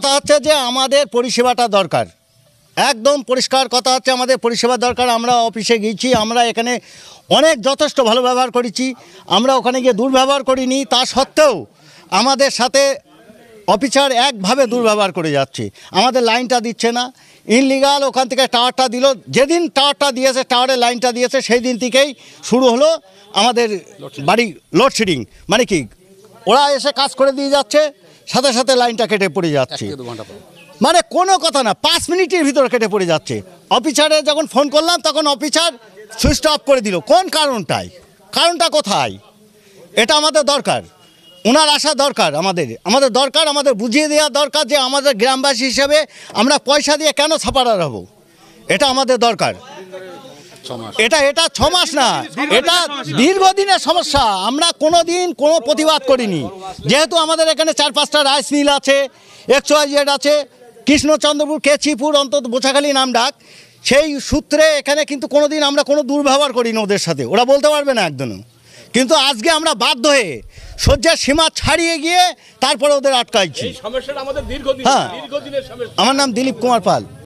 কথা হচ্ছে যে আমাদের পরিষেবাটা দরকার, একদম পরিষ্কার কথা হচ্ছে আমাদের পরিষেবা দরকার। আমরা অফিসে গিয়েছি, আমরা এখানে অনেক যথেষ্ট ভালো ব্যবহার করেছি, আমরা ওখানে গিয়ে দুর্ব্যবহার করিনি। তা সত্ত্বেও আমাদের সাথে অফিসার একভাবে দুর্ব্যবহার করে যাচ্ছে, আমাদের লাইনটা দিচ্ছে না, ইনলিগাল ওখান থেকে টাওয়ারটা দিল। যেদিন টাওয়ারটা দিয়েছে, টাওয়ারের লাইনটা দিয়েছে, সেই দিন থেকেই শুরু হলো আমাদের বাড়ি লোডশেডিং। মানে কি, ওরা এসে কাজ করে দিয়ে যাচ্ছে, সাথে সাথে লাইনটা কেটে পড়ে যাচ্ছে, মানে কোনো কথা না, 5 মিনিটের ভিতর কেটে পড়ে যাচ্ছে। অফিসারে যখন ফোন করলাম তখন অফিসার সুইচ অফ করে দিল। কোন কারণটা কোথায়? এটা আমাদের দরকার, ওনার আসা দরকার, আমাদের দরকার, আমাদের বুঝিয়ে দেওয়া দরকার যে আমাদের গ্রামবাসী হিসেবে আমরা পয়সা দিয়ে কেন সাপারার হব, এটা আমাদের দরকার। এটা 6 মাস না, এটা দীর্ঘদিনের সমস্যা। আমরা কোনো দিন কোনো প্রতিবাদ করিনি, যেহেতু আমাদের এখানে 4-5টা রাইস মিল আছে, XYZ আছে, কৃষ্ণচন্দ্রপুর, কেচিপুর, অন্তত বোচাখালী নাম ডাক, সেই সূত্রে এখানে কিন্তু কোনো দিন আমরা কোনো দুর্ব্যবহার করিনি ওদের সাথে, ওরা বলতে পারবে না একদমই। কিন্তু আজকে আমরা বাধ্য হয়ে সহ্যের সীমা ছাড়িয়ে গিয়ে তারপরে ওদের আটকাইছি। হ্যাঁ, আমার নাম দিলীপ কুমার পাল।